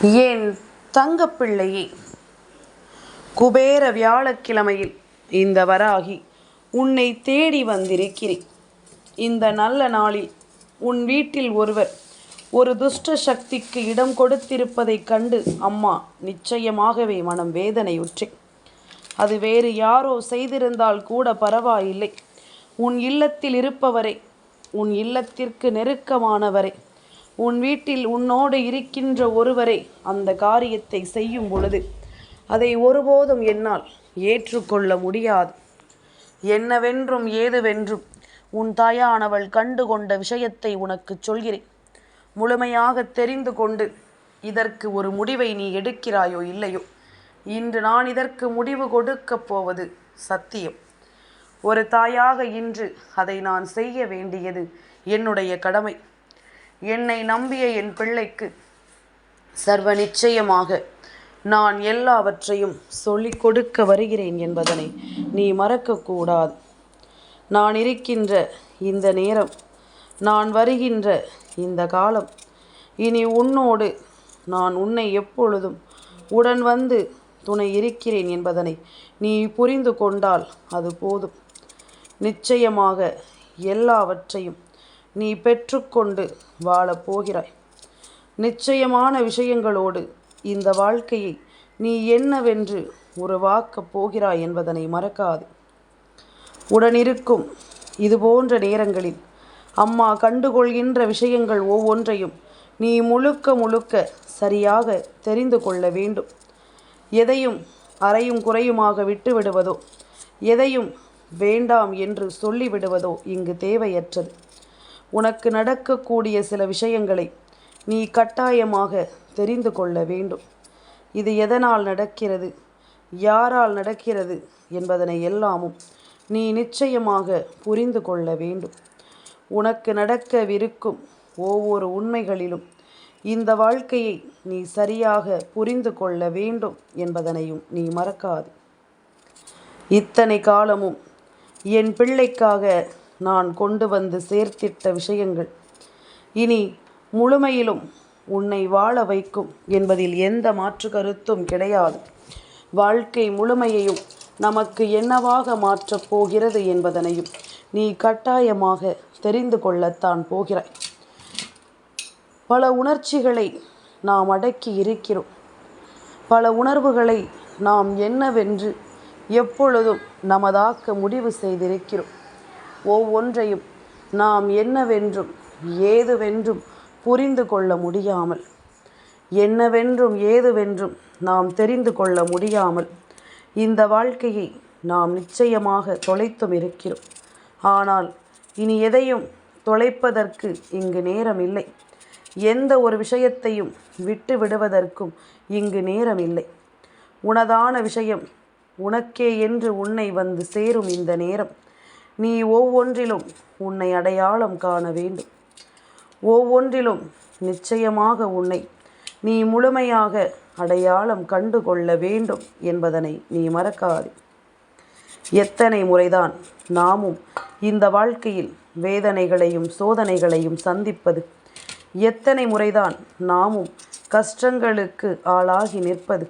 ஏன் தங்கப்பிள்ளையே, குபேர வியாழக்கிழமையில் இந்த வராகி உன்னை தேடி வந்திருக்கிறேன். இந்த நல்ல நாளில் உன் வீட்டில் ஒருவர் ஒரு துஷ்ட சக்திக்கு இடம் கொடுத்திருப்பதைக் கண்டு அம்மா நிச்சயமாகவே மனம் வேதனையுற்றேன். அது வேறு யாரோ செய்திருந்தால் கூட பரவாயில்லை. உன் இல்லத்தில் இருப்பவரே, உன் இல்லத்திற்கு நெருக்கமானவரே, உன் வீட்டில் உன்னோடு இருக்கின்ற ஒருவரை அந்த காரியத்தை செய்யும் பொழுது அதை ஒருபோதும் என்னால் ஏற்றுக்கொள்ள முடியாது. என்னவென்றும் ஏதுவென்றும் உன் தாயானவள் கண்டு கொண்ட விஷயத்தை உனக்கு சொல்கிறேன். முழுமையாக தெரிந்து கொண்டு இதற்கு ஒரு முடிவை நீ எடுக்கிறாயோ இல்லையோ, இன்று நான் இதற்கு முடிவு கொடுக்கப் போவது சத்தியம். ஒரு தாயாக இன்று அதை நான் செய்ய வேண்டியது என்னுடைய கடமை. என்னை நம்பிய என் பிள்ளைக்கு சர்வ நிச்சயமாக நான் எல்லாவற்றையும் சொல்லிக் கொடுக்க வருகிறேன் என்பதனை நீ மறக்கக்கூடாது. நான் இருக்கின்ற இந்த நேரம், நான் வருகின்ற இந்த காலம், இனி உன்னோடு நான் உன்னை எப்பொழுதும் உடன் வந்து துணை இருக்கிறேன் என்பதனை நீ புரிந்து கொண்டால் அது போதும். நிச்சயமாக எல்லாவற்றையும் நீ பெற்றுக்கொண்டு வாழப்போகிறாய். நிச்சயமான விஷயங்களோடு இந்த வாழ்க்கையை நீ என்னவென்று உருவாக்கப் போகிறாய் என்பதனை மறக்காது. உடனிருக்கும் இதுபோன்ற நேரங்களில் அம்மா கண்டுகொள்கின்ற விஷயங்கள் ஒவ்வொன்றையும் நீ முழுக்க சரியாக தெரிந்து கொள்ள வேண்டும். எதையும் அறையும் குறையுமாக விட்டுவிடுவதோ, எதையும் வேண்டாம் என்று சொல்லிவிடுவதோ இங்கு தேவையற்றது. உனக்கு நடக்கக்கூடிய சில விஷயங்களை நீ கட்டாயமாக தெரிந்து கொள்ள வேண்டும். இது எதனால் நடக்கிறது, யாரால் நடக்கிறது என்பதனை எல்லாமும் நீ நிச்சயமாக புரிந்து கொள்ள வேண்டும். உனக்கு நடக்கவிருக்கும் ஒவ்வொரு உண்மைகளிலும் இந்த வாழ்க்கையை நீ சரியாக புரிந்து கொள்ள வேண்டும் என்பதனையும் நீ மறக்காது. இத்தனை காலமும் என் பிள்ளைக்காக நான் கொண்டு வந்து சேர்த்திட்ட விஷயங்கள் இனி முழுமையிலும் உன்னை வாழ வைக்கும் என்பதில் எந்த மாற்று கருத்தும் கிடையாது. வாழ்க்கை முழுமையையும் நமக்கு என்னவாக மாற்றப் போகிறது என்பதனையும் நீ கட்டாயமாக தெரிந்து கொள்ளத்தான் போகிறாய். பல உணர்ச்சிகளை நாம் அடக்கி இருக்கிறோம். பல உணர்வுகளை நாம் என்னவென்று எப்பொழுதும் நமதாக்க முடிவு செய்திருக்கிறோம். ஒவ்வொன்றையும் நாம் என்னவென்றும் ஏதுவென்றும் புரிந்து கொள்ள முடியாமல், என்னவென்றும் ஏதுவென்றும் நாம் தெரிந்து கொள்ள முடியாமல் இந்த வாழ்க்கையை நாம் நிச்சயமாக தொலைத்தும் இருக்கிறோம். ஆனால் இனி எதையும் தொலைப்பதற்கு இங்கு நேரம் இல்லை. எந்த ஒரு விஷயத்தையும் விட்டு விடுவதற்கும் இங்கு நேரம் இல்லை. உனதான விஷயம் உனக்கே என்று உன்னை வந்து சேரும் இந்த நேரம் நீ ஒவ்வொன்றிலும் உன்னை அடையாளம் காண வேண்டும். ஒவ்வொன்றிலும் நிச்சயமாக உன்னை நீ முழுமையாக அடையாளம் கண்டு கொள்ள வேண்டும் என்பதனை நீ மறக்காதே. எத்தனை முறைதான் நாமும் இந்த வாழ்க்கையில் வேதனைகளையும் சோதனைகளையும் சந்திப்பது, எத்தனை முறைதான் நாமும் கஷ்டங்களுக்கு ஆளாகி நிற்பது.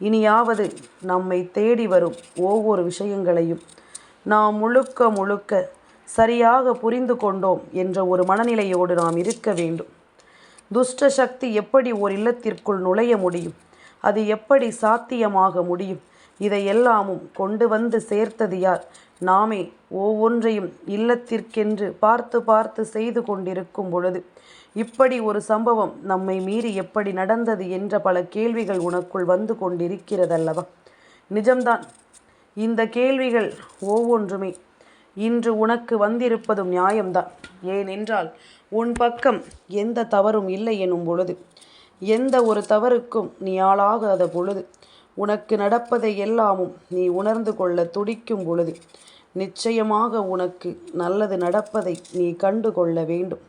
இனியாவது நம்மை தேடி வரும் ஒவ்வொரு விஷயங்களையும் நாம் முழுக்க சரியாக புரிந்து கொண்டோம் என்ற ஒரு மனநிலையோடு நாம் இருக்க வேண்டும். துஷ்ட சக்தி எப்படி ஒரு இல்லத்திற்குள் நுழைய முடியும், அது எப்படி சாத்தியமாக முடியும், இதையெல்லாமும் கொண்டு வந்து சேர்த்தது யார்? நாமே ஒவ்வொன்றையும் இல்லத்திற்கென்று பார்த்து செய்து கொண்டிருக்கும் பொழுது இப்படி ஒரு சம்பவம் நம்மை மீறி எப்படி நடந்தது என்ற பல கேள்விகள் உனக்குள் வந்து கொண்டிருக்கிறதல்லவா? நிஜம்தான். இந்த கேள்விகள் ஒவ்வொன்றுமே இன்று உனக்கு வந்திருப்பதும் நியாயம்தான். ஏனென்றால் உன் பக்கம் எந்த தவறும் இல்லை எனும் பொழுது, எந்த ஒரு தவறுக்கும் நீ ஆளாகாத பொழுது, உனக்கு நடப்பதை எல்லாமும் நீ உணர்ந்து கொள்ள துடிக்கும் பொழுது நிச்சயமாக உனக்கு நல்லது நடப்பதை நீ கண்டு கொள்ள வேண்டும்.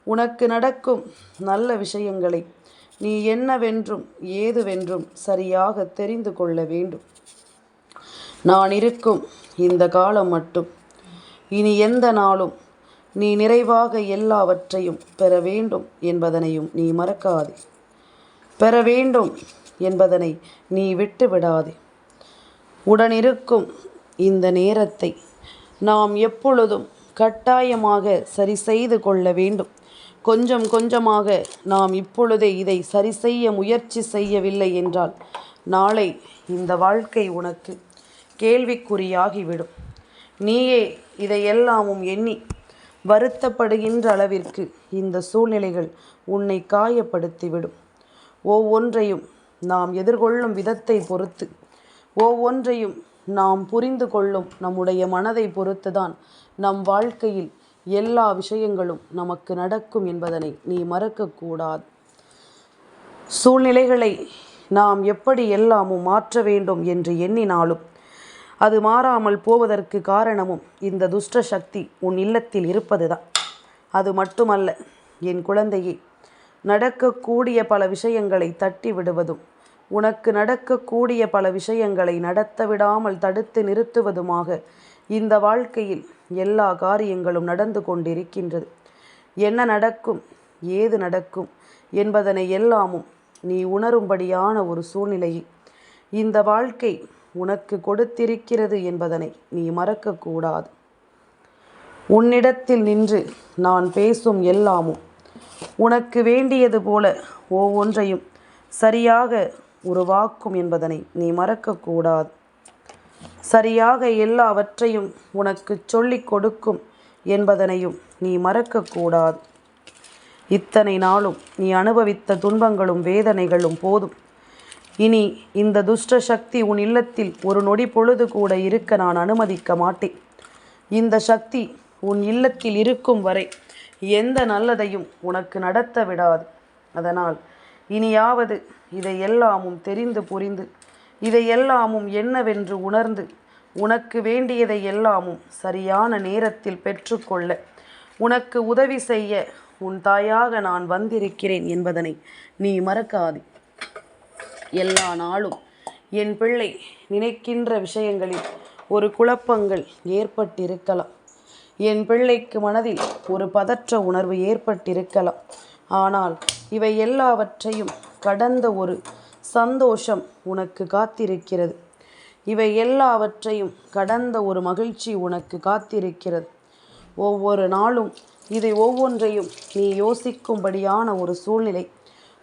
உனக்கு நடக்கும் நல்ல விஷயங்களை நீ என்னவென்றும் ஏதுவென்றும் சரியாக தெரிந்து கொள்ள வேண்டும். நான் இருக்கும் இந்த காலம் மட்டும் இனி எந்த நாளும் நீ நிறைவாக எல்லாவற்றையும் பெற வேண்டும் என்பதனையும் நீ மறக்காதே. பெற வேண்டும் என்பதனை நீ விட்டு விடாதே. உடனிருக்கும் இந்த நேரத்தை நாம் எப்பொழுதும் கட்டாயமாக சரி செய்து கொள்ள வேண்டும். கொஞ்சம் கொஞ்சமாக நாம் இப்பொழுதே இதை சரி செய்ய முயற்சி செய்யவில்லை என்றால் நாளை இந்த வாழ்க்கை உனக்கு கேள்விக்குறியாகிவிடும். நீயே இதையெல்லாமும் எண்ணி வருத்தப்படுகின்ற அளவிற்கு இந்த சூழ்நிலைகள் உன்னை காயப்படுத்திவிடும். ஒவ்வொன்றையும் நாம் எதிர்கொள்ளும் விதத்தை பொறுத்து, ஒவ்வொன்றையும் நாம் புரிந்து கொள்ளும் நம்முடைய மனதை பொறுத்துதான் நம் வாழ்க்கையில் எல்லா விஷயங்களும் நமக்கு நடக்கும் என்பதனை நீ மறக்கக்கூடாது. சூழ்நிலைகளை நாம் எப்படி எல்லாமும் மாற்ற வேண்டும் என்று எண்ணினாலும் அது மாறாமல் போவதற்கு காரணமும் இந்த துஷ்ட சக்தி உன் இல்லத்தில் இருப்பதுதான். அது மட்டுமல்ல என் குழந்தையே, நடக்கக்கூடிய பல விஷயங்களை தட்டி விடுவதும் உனக்கு நடக்கக்கூடிய பல விஷயங்களை நடத்த விடாமல் தடுத்து நிறுத்துவதுமாக இந்த வாழ்க்கையில் எல்லா காரியங்களும் நடந்து கொண்டிருக்கின்றது. என்ன நடக்கும், ஏது நடக்கும் என்பதனை எல்லாமும் நீ உணரும்படியான ஒரு சூழ்நிலையை இந்த வாழ்க்கை உனக்கு கொடுத்திருக்கிறது என்பதனை நீ மறக்கக்கூடாது. உன்னிடத்தில் நின்று நான் பேசும் எல்லாமும் உனக்கு வேண்டியது போல ஒவ்வொன்றையும் சரியாக உருவாக்கும் என்பதனை நீ மறக்கக்கூடாது. சரியாக எல்லாவற்றையும் உனக்கு சொல்லிக் கொடுக்கும் என்பதனையும் நீ மறக்கக்கூடாது. இத்தனை நாளும் நீ அனுபவித்த துன்பங்களும் வேதனைகளும் போதும். இனி இந்த துஷ்ட சக்தி உன் இல்லத்தில் ஒரு நொடி பொழுது கூட இருக்க நான் அனுமதிக்க மாட்டேன். இந்த சக்தி உன் இல்லத்தில் இருக்கும் வரை எந்த நல்லதையும் உனக்கு நடத்த விடாது. அதனால் இனியாவது இதையெல்லாமும் தெரிந்து புரிந்து இதையெல்லாமும் என்னவென்று உணர்ந்து உனக்கு வேண்டியதை எல்லாமும் சரியான நேரத்தில் பெற்றுக்கொள்ள உனக்கு உதவி செய்ய உன் தாயாக நான் வந்திருக்கிறேன் என்பதனை நீ மறக்காதே. எல்லா நாளும் என் பிள்ளை நினைக்கின்ற விஷயங்களில் ஒரு குழப்பங்கள் ஏற்பட்டிருக்கலாம். என் பிள்ளைக்கு மனதில் ஒரு பதற்ற உணர்வு ஏற்பட்டிருக்கலாம். ஆனால் இவை எல்லாவற்றையும் கடந்த ஒரு சந்தோஷம் உனக்கு காத்திருக்கிறது. இவை எல்லாவற்றையும் கடந்த ஒரு மகிழ்ச்சி உனக்கு காத்திருக்கிறது. ஒவ்வொரு நாளும் இதை ஒவ்வொன்றையும் நீ யோசிக்கும்படியான ஒரு சூழ்நிலை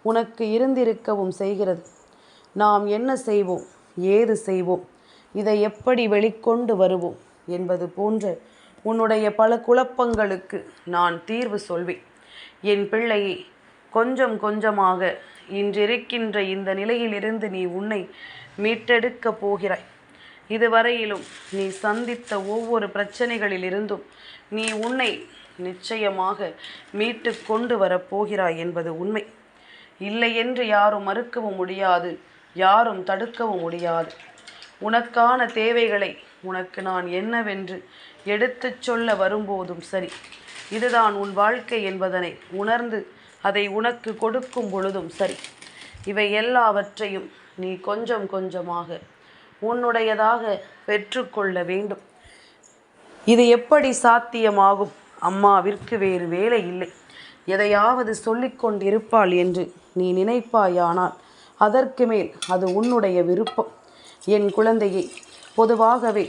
உனக்கு இருந்திருக்கவும் செய்கிறது. நாம் என்ன செய்வோம், ஏது செய்வோம், இதை எப்படி வெளிக்கொண்டு வருவோம் என்பது போன்ற உன்னுடைய பல குழப்பங்களுக்கு நான் தீர்வு சொல்வேன். என் பிள்ளையே, கொஞ்சம் கொஞ்சமாக இன்றிருக்கின்ற இந்த நிலையிலிருந்து நீ உன்னை மீட்டெடுக்கப் போகிறாய். இதுவரையிலும் நீ சந்தித்த ஒவ்வொரு பிரச்சனைகளிலிருந்தும் நீ உன்னை நிச்சயமாக மீட்டு கொண்டு வரப்போகிறாய் என்பது உண்மை. இல்லை என்று யாரும் மறுக்கவும் முடியாது, யாரும் தடுக்கவும் முடியாது. உனக்கான தேவைகளை உனக்கு நான் என்னவென்று எடுத்துச் சொல்ல வரும்போதும் சரி, இதுதான் உன் வாழ்க்கை என்பதனை உணர்ந்து அதை உனக்கு கொடுக்கும் பொழுதும் சரி, இவை எல்லாவற்றையும் நீ கொஞ்சம் கொஞ்சமாக உன்னுடையதாக பெற்றுக்கொள்ள வேண்டும். இது எப்படி சாத்தியமாகும்? அம்மாவிற்கு வேறு வேலை இல்லை, எதையாவது சொல்லிக்கொண்டிருப்பாள் என்று நீ நினைப்பாயானால் அதற்கு மேல் அது உன்னுடைய விருப்பம். என் குழந்தையை, பொதுவாகவே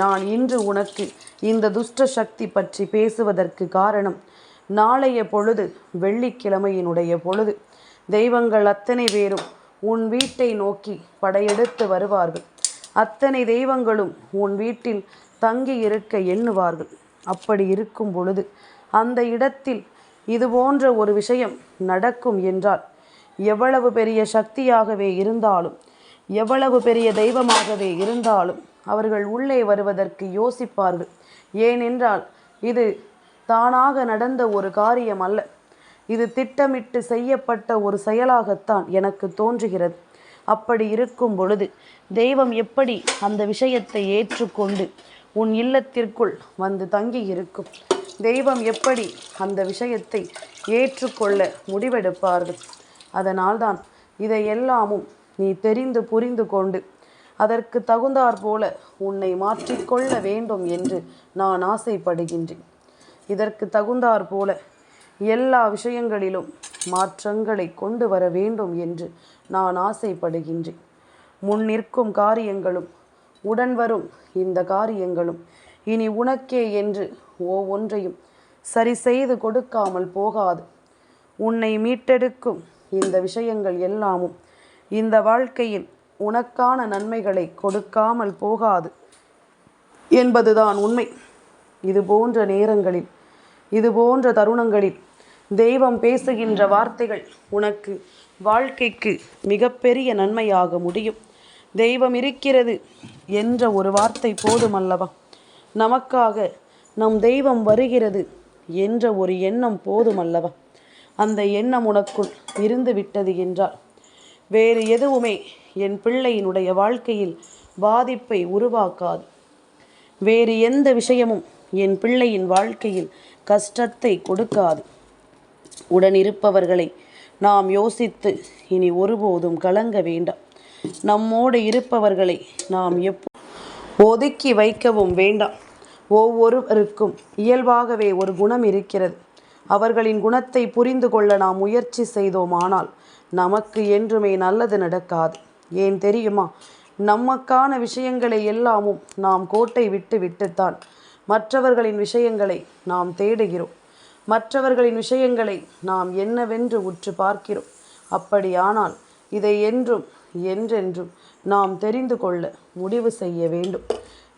நான் இன்று உனக்கு இந்த துஷ்ட சக்தி பற்றி பேசுவதற்கு காரணம், நாளைய பொழுது வெள்ளிக்கிழமையினுடைய பொழுது தெய்வங்கள் அத்தனை பேரும் உன் வீட்டை நோக்கி படையெடுத்து வருவார்கள். அத்தனை தெய்வங்களும் உன் வீட்டில் தங்கி இருக்க எண்ணுவார்கள். அப்படி இருக்கும் பொழுது அந்த இடத்தில் இது போன்ற ஒரு விஷயம் நடக்கும் என்றால், எவ்வளவு பெரிய சக்தியாகவே இருந்தாலும், எவ்வளவு பெரிய தெய்வமாகவே இருந்தாலும் அவர்கள் உள்ளே வருவதற்கு யோசிப்பார்கள். ஏனென்றால் இது தானாக நடந்த ஒரு காரியம் அல்ல, இது திட்டமிட்டு செய்யப்பட்ட ஒரு செயலாகத்தான் எனக்கு தோன்றுகிறது. அப்படி இருக்கும் பொழுது தெய்வம் எப்படி அந்த விஷயத்தை ஏற்றுக்கொண்டு உன் இல்லத்திற்குள் வந்து தங்கி இருக்கும்? தெய்வம் எப்படி அந்த விஷயத்தை ஏற்றுக்கொள்ள முடிவெடுப்பார்கள்? அதனால்தான் இதையெல்லாமும் நீ தெரிந்து புரிந்து கொண்டு அதற்கு தகுந்தாற் போல உன்னை மாற்றிக்கொள்ள வேண்டும் என்று நான் ஆசைப்படுகின்றேன். இதற்கு தகுந்தாற் போல எல்லா விஷயங்களிலும் மாற்றங்களை கொண்டு வர வேண்டும் என்று நான் ஆசைப்படுகின்றேன். முன்னிற்கும் காரியங்களும் உடன் வரும் இந்த காரியங்களும் இனி உனக்கே என்று ஒவ்வொன்றையும் சரி செய்து கொடுக்காமல் போகாது. உன்னை மீட்டெடுக்கும் இந்த விஷயங்கள் எல்லாமும் இந்த வாழ்க்கையில் உனக்கான நன்மைகளை கொடுக்காமல் போகாது என்பதுதான் உண்மை. இது போன்ற நேரங்களில், இது போன்ற தருணங்களில் தெய்வம் பேசுகின்ற வார்த்தைகள் உனக்கு வாழ்க்கைக்கு மிகப்பெரிய நன்மையாக முடியும். தெய்வம் இருக்கிறது என்ற ஒரு வார்த்தை போதுமல்லவா? நமக்காக நம் தெய்வம் வருகிறது என்ற ஒரு எண்ணம் போதுமல்லவா? அந்த எண்ணம் உனக்குள் இருந்து விட்டது என்றால் வேறு எதுவுமே என் பிள்ளையினுடைய வாழ்க்கையில் பாதிப்பை உருவாக்காது. வேறு எந்த விஷயமும் என் பிள்ளையின் வாழ்க்கையில் கஷ்டத்தை கொடுக்காது. உடனிருப்பவர்களை நாம் யோசித்து இனி ஒருபோதும் கலங்க வேண்டாம். நம்மோடு இருப்பவர்களை நாம் ஒதுக்கி வைக்கவும் வேண்டாம். ஒவ்வொருவருக்கும் இயல்பாகவே ஒரு குணம் இருக்கிறது. அவர்களின் குணத்தை புரிந்து கொள்ள நாம் முயற்சி செய்தோமானால் நமக்கு என்றுமே நல்லது நடக்காது. ஏன் தெரியுமா? நமக்கான விஷயங்களை எல்லாமும் நாம் கோட்டை விட்டு விட்டுத்தான் மற்றவர்களின் விஷயங்களை நாம் தேடுகிறோம். மற்றவர்களின் விஷயங்களை நாம் என்னவென்று உற்று பார்க்கிறோம். அப்படியானால் இதை என்றென்றும் நாம் தெரிந்து கொள்ள முடிவு செய்ய வேண்டும்.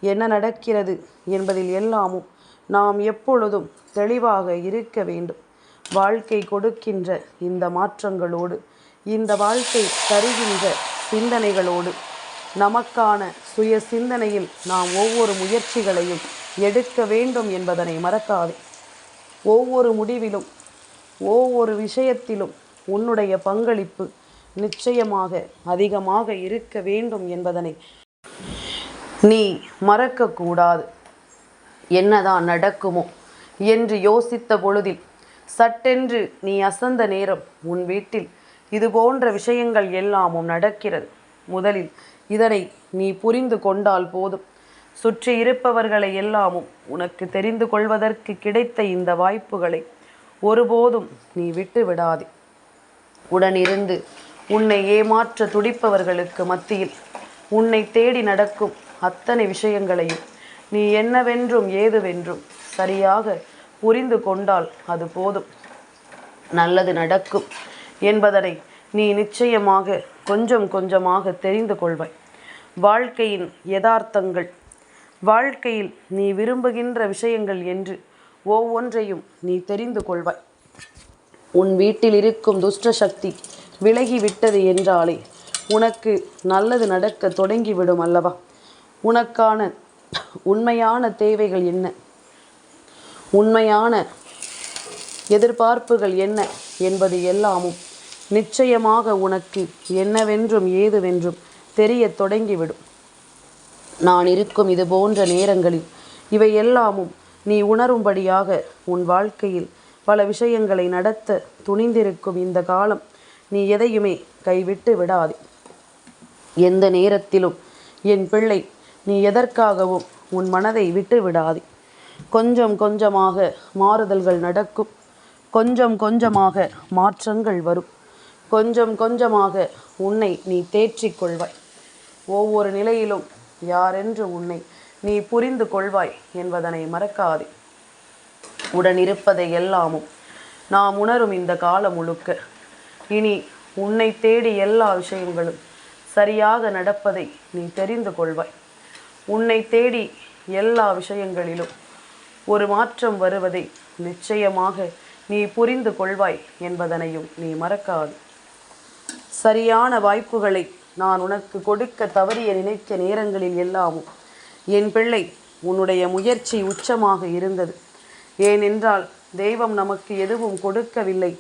என்ன நடக்கிறது என்பதில் எல்லாமும் நாம் எப்பொழுதும் தெளிவாக இருக்க வேண்டும். வாழ்க்கை கொடுக்கின்ற இந்த மாற்றங்களோடு, இந்த வாழ்க்கை தருகின்ற சிந்தனைகளோடு, நமக்கான சுய சிந்தனையில் நாம் ஒவ்வொரு முயற்சிகளையும் எடுக்க வேண்டும் என்பதனை மறக்காதே. ஒவ்வொரு முடிவிலும், ஒவ்வொரு விஷயத்திலும் உன்னுடைய பங்களிப்பு நிச்சயமாக அதிகமாக இருக்க வேண்டும் என்பதனை நீ மறக்கக்கூடாது. என்னதான் நடக்குமோ என்று யோசித்த பொழுதில் சட்டென்று நீ அசந்த நேரம் உன் வீட்டில் இது போன்ற விஷயங்கள் எல்லாமும் நடக்கிறது. முதலில் இதனை நீ புரிந்து கொண்டால் போதும். சுற்றி இருப்பவர்களை எல்லாமும் உனக்கு தெரிந்து கொள்வதற்கு கிடைத்த இந்த வாய்ப்புகளை ஒருபோதும் நீ விட்டு விடாதே. உடனிருந்து உன்னை ஏமாற்ற துடிப்பவர்களுக்கு மத்தியில் உன்னை தேடி நடக்கும் அத்தனை விஷயங்களையும் நீ என்னவென்றும் ஏதுவென்றும் சரியாக புரிந்து கொண்டால் அது போதும். நல்லது நடக்கும் என்பதனை நீ நிச்சயமாக கொஞ்சம் கொஞ்சமாக தெரிந்து கொள்வாய். வாழ்க்கையின் யதார்த்தங்கள், வாழ்க்கையில் நீ விரும்புகின்ற விஷயங்கள் என்று ஒவ்வொன்றையும் நீ தெரிந்து கொள்வாய். உன் வீட்டில் இருக்கும் துஷ்ட சக்தி விலகிவிட்டது என்றாலே உனக்கு நல்லது நடக்க தொடங்கிவிடும் அல்லவா? உனக்கான உண்மையான தேவைகள் என்ன, உண்மையான எதிர்பார்ப்புகள் என்ன என்பது எல்லாமும் நிச்சயமாக உனக்கு என்னவென்றும் ஏதுவென்றும் தெரிய தொடங்கிவிடும். நான் இருக்கும் இது போன்ற நேரங்களில் இவை எல்லாமும் நீ உணரும்படியாக உன் வாழ்க்கையில் பல விஷயங்களை நடத்த துணிந்திருக்கும் இந்த காலம் நீ எதையுமே கைவிட்டு விடாதே. எந்த நேரத்திலும் என் பிள்ளை, நீ எதற்காகவும் உன் மனதை விட்டு விடாதே. கொஞ்சம் கொஞ்சமாக மாறுதல்கள் நடக்கும். கொஞ்சம் கொஞ்சமாக மாற்றங்கள் வரும். கொஞ்சம் கொஞ்சமாக உன்னை நீ தேற்றிக் கொள்வாய். ஒவ்வொரு நிலையிலும் யாரென்று உன்னை நீ புரிந்து கொள்வாய் என்பதனை மறக்காதே. உடனிருப்பதை எல்லாமும் நாம் உணரும் இந்த காலம் முழுக்க இனி உன்னை தேடி எல்லா விஷயங்களும் சரியாக நடப்பதை நீ தெரிந்து கொள்வாய். உன்னை தேடி எல்லா விஷயங்களிலும் ஒரு மாற்றம் வருவதை நிச்சயமாக நீ புரிந்து கொள்வாய் என்பதனையும் நீ மறக்காது. சரியான வாய்ப்புகளை நான் உனக்கு கொடுக்க தவறிய நினைத்த நேரங்களில் எல்லாமும் என் பிள்ளை, உன்னுடைய முயற்சி உச்சமாக இருந்தது. ஏனென்றால் தெய்வம் நமக்கு எதுவும் கொடுக்கவில்லை,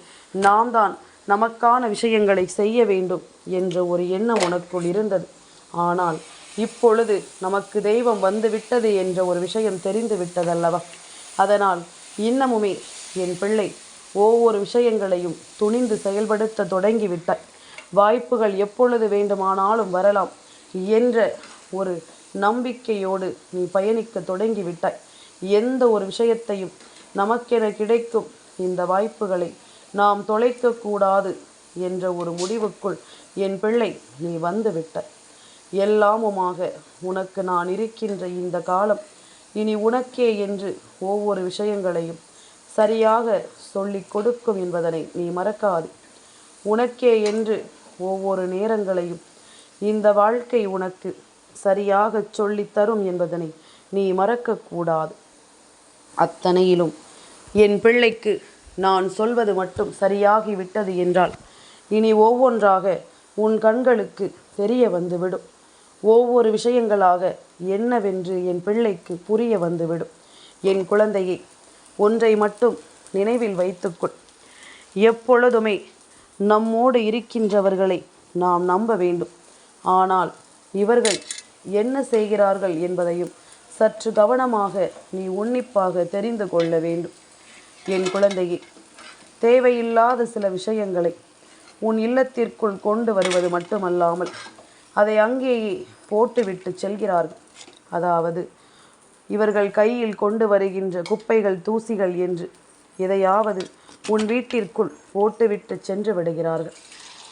நாம் தான் நமக்கான விஷயங்களை செய்ய வேண்டும் என்ற ஒரு எண்ணம் உனக்குள் இருந்தது. ஆனால் இப்பொழுது நமக்கு தெய்வம் வந்துவிட்டது என்ற ஒரு விஷயம் தெரிந்து விட்டதல்லவா? அதனால் இன்னமுமே என் பிள்ளை ஒவ்வொரு விஷயங்களையும் துணிந்து செயல்படுத்த தொடங்கிவிட்டாய். வாய்ப்புகள் எப்பொழுது வேண்டுமானாலும் வரலாம் என்ற ஒரு நம்பிக்கையோடு நீ பயணிக்க தொடங்கிவிட்டாய். எந்த ஒரு விஷயத்தையும் நமக்கென கிடைக்கும் இந்த வாய்ப்புகளை நாம் தொலைக்கக்கூடாது என்ற ஒரு முடிவுக்குள் என் பிள்ளை நீ வந்துவிட்ட. எல்லாமுமாக உனக்கு நான் இருக்கின்ற இந்த காலம் இனி உனக்கே என்று ஒவ்வொரு விஷயங்களையும் சரியாக சொல்லிக் கொடுக்கும் என்பதனை நீ மறக்காது. உனக்கே என்று ஒவ்வொரு நேரங்களையும் இந்த வாழ்க்கை உனக்கு சரியாக சொல்லித்தரும் என்பதனை நீ மறக்கக்கூடாது. அத்தனையிலும் என் பிள்ளைக்கு நான் சொல்வது மட்டும் சரியாகிவிட்டது என்றால் இனி ஒவ்வொன்றாக உன் கண்களுக்கு தெரிய வந்துவிடும். ஒவ்வொரு விஷயங்களாக என்னவென்று என் பிள்ளைக்கு புரிய வந்துவிடும். என் குழந்தையை ஒன்றை மட்டும் நினைவில் வைத்துக்கொள். எப்பொழுதுமே நம்மோடு இருக்கின்றவர்களை நாம் நம்ப வேண்டும். ஆனால் இவர்கள் என்ன செய்கிறார்கள் என்பதையும் சற்று கவனமாக நீ உன்னிப்பாக தெரிந்து கொள்ள வேண்டும். என் குழந்தையே, தேவையில்லாத சில விஷயங்களை உன் இல்லத்திற்குள் கொண்டு வருவது மட்டுமல்லாமல் அதை அங்கேயே போட்டுவிட்டு செல்கிறார்கள். அதாவது இவர்கள் கையில் கொண்டு வருகின்ற குப்பைகள் தூசிகள் என்று எதையாவது உன் வீட்டிற்குள் போட்டுவிட்டு சென்று விடுகிறார்கள்.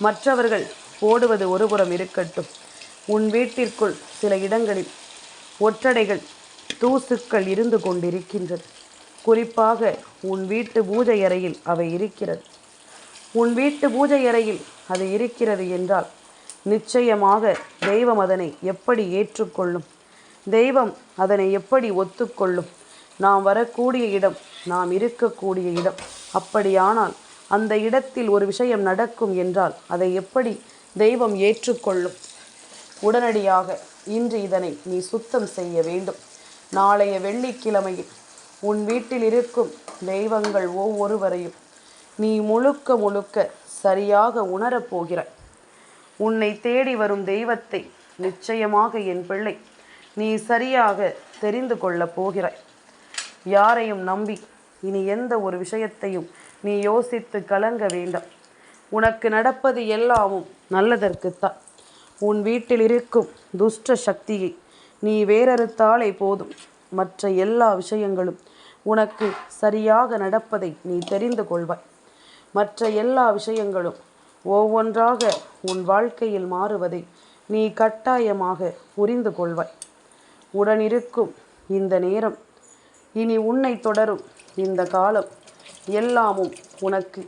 மற்றவர்கள் போடுவது ஒருபுறம் இருக்கட்டும், உன் வீட்டிற்குள் சில இடங்களில் ஒற்றடைகள் தூசுக்கள் இருந்து கொண்டிருக்கின்றது. குறிப்பாக உன் வீட்டு பூஜை அறையில் அவை இருக்கிறது. உன் வீட்டு பூஜை அறையில் அது இருக்கிறது என்றால் நிச்சயமாக தெய்வம் அதனை எப்படி ஏற்றுக்கொள்ளும்? தெய்வம் அதனை எப்படி ஒத்துக்கொள்ளும்? நாம் வரக்கூடிய இடம், நாம் இருக்கக்கூடிய இடம். அப்படியானால் அந்த இடத்தில் ஒரு விஷயம் நடக்கும் என்றால் அதை எப்படி தெய்வம் ஏற்றுக்கொள்ளும்? உடனடியாக இன்று இதனை நீ சுத்தம் செய்ய வேண்டும். நாளைய வெள்ளிக்கிழமையில் உன் வீட்டில் இருக்கும் தெய்வங்கள் ஒவ்வொருவரையும் நீ முழுக்க முழுக்க சரியாக உணரப்போகிறாய். உன்னை தேடி வரும் தெய்வத்தை நிச்சயமாக என் பிள்ளை நீ சரியாக தெரிந்து கொள்ளப் போகிறாய். யாரையும் நம்பி இனி எந்த ஒரு விஷயத்தையும் நீ யோசித்து கலங்க வேண்டாம். உனக்கு நடப்பது எல்லாமும் நல்லதற்குத்தான். உன் வீட்டில் இருக்கும் துஷ்ட சக்தியை நீ வேறறுத்தாலே போதும். மற்ற எல்லா விஷயங்களும் உனக்கு சரியாக நடப்பதை நீ தெரிந்து கொள்வாய். மற்ற எல்லா விஷயங்களும் ஒவ்வொன்றாக உன் வாழ்க்கையில் மாறுவதை நீ கட்டாயமாக புரிந்து கொள்வாய். உடனிருக்கும் இந்த நேரம், இனி உன்னை தொடரும் இந்த காலம் எல்லாமும் உனக்கு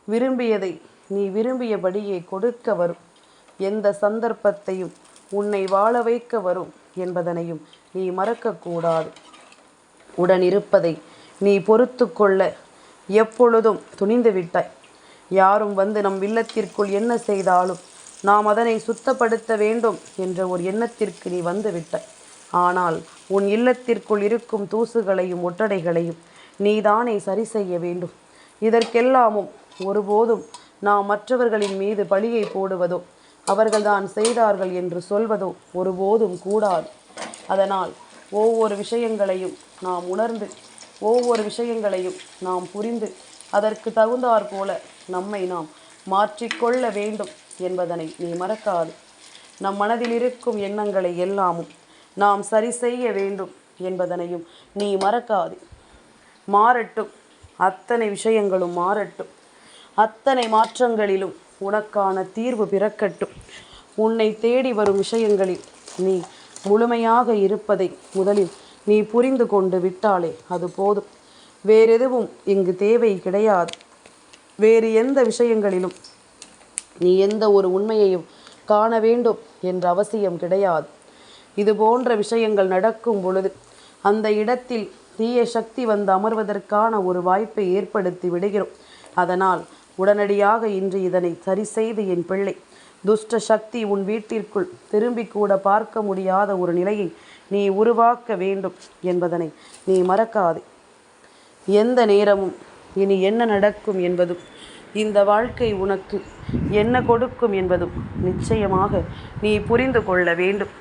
விரும்பியதை நீ விரும்பியபடியே கொடுக்க வரும். எந்த சந்தர்ப்பத்தையும் உன்னை வாழ வைக்க வரும் என்பதனையும் நீ மறக்கக்கூடாது. உடனிருப்பதை நீ பொறுத்து கொள்ள எப்பொழுதும் துணிந்து விட்டாய். யாரும் வந்து நம் இல்லத்திற்குள் என்ன செய்தாலும் நாம் அதனை சுத்தப்படுத்த வேண்டும் என்ற ஒரு எண்ணத்திற்கு நீ வந்து விட்டாய். ஆனால் உன் இல்லத்திற்குள் இருக்கும் தூசுகளையும் ஒட்டடைகளையும் நீதானே சரி செய்ய வேண்டும். இதற்கெல்லாமும் ஒருபோதும் நாம் மற்றவர்களின் மீது பழியை போடுவதோ அவர்கள்தான் செய்தார்கள் என்று சொல்வதோ ஒருபோதும் கூடாது. அதனால் ஒவ்வொரு விஷயங்களையும் நாம் உணர்ந்து, ஒவ்வொரு விஷயங்களையும் நாம் புரிந்து, அதற்கு தகுந்தாற் போல நம்மை நாம் மாற்றிக்கொள்ள வேண்டும் என்பதனை நீ மறக்காது. நம் மனதில் இருக்கும் எண்ணங்களை எல்லாமும் நாம் சரி செய்ய வேண்டும் என்பதனையும் நீ மறக்காது. மாறட்டும், அத்தனை விஷயங்களும் மாறட்டும். அத்தனை மாற்றங்களிலும் உனக்கான தீர்வு பிறக்கட்டும். உன்னை தேடி வரும் விஷயங்களில் நீ முழுமையாக இருப்பதை முதலில் நீ புரிந்து கொண்டு விட்டாலே அது போதும். வேறெதுவும் இங்கு தேவை கிடையாது. வேறு எந்த விஷயங்களிலும் நீ எந்த ஒரு உண்மையையும் காண வேண்டும் என்ற அவசியம் கிடையாது. இது போன்ற விஷயங்கள் நடக்கும் பொழுது அந்த இடத்தில் தீய சக்தி வந்து அமர்வதற்கான ஒரு வாய்ப்பை ஏற்படுத்தி விடுகிறோம். அதனால் உடனடியாக இன்று இதனை சரி செய்து என் பிள்ளை, துஷ்ட சக்தி உன் வீட்டிற்குள் திரும்பி கூட பார்க்க முடியாத ஒரு நிலையை நீ உருவாக்க வேண்டும் என்பதனை நீ மறக்காதே. எந்த நேரமும் இனி என்ன நடக்கும் என்பதும் இந்த வாழ்க்கை உனக்கு என்ன கொடுக்கும் என்பதும் நிச்சயமாக நீ புரிந்து கொள்ள வேண்டும்.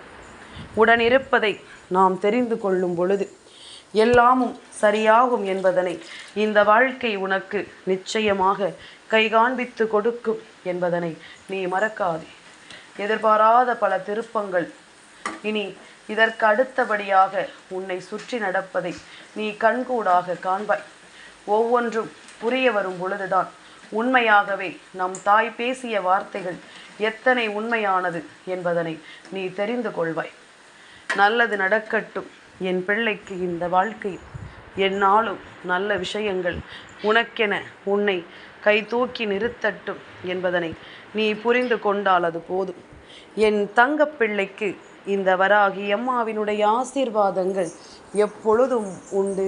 உடனிருப்பதை நாம் தெரிந்து கொள்ளும் பொழுது எல்லாமும் சரியாகும் என்பதனை இந்த வாழ்க்கை உனக்கு நிச்சயமாக கை காண்பித்து கொடுக்கும் என்பதனை நீ மறக்காதே. எதிர்பாராத பல திருப்பங்கள் இனி இதற்கு அடுத்தபடியாக உன்னை சுற்றி நடப்பதை நீ கண்கூடாக காண்பாய். ஒவ்வொன்றும் புரிய வரும் பொழுதுதான் உண்மையாகவே நம் தாய் பேசிய வார்த்தைகள் எத்தனை உண்மையானது என்பதனை நீ தெரிந்து கொள்வாய். நல்லது நடக்கட்டும் என் பிள்ளைக்கு இந்த வாழ்க்கை. என்னாலும் நல்ல விஷயங்கள் உனக்கென உன்னை கை தூக்கி நிறுத்தட்டும் என்பதனை நீ புரிந்து கொண்டால் அது போதும். என் தங்கப்பிள்ளைக்கு இந்த வராகி அம்மாவினுடைய ஆசீர்வாதங்கள் எப்பொழுதும் உண்டு.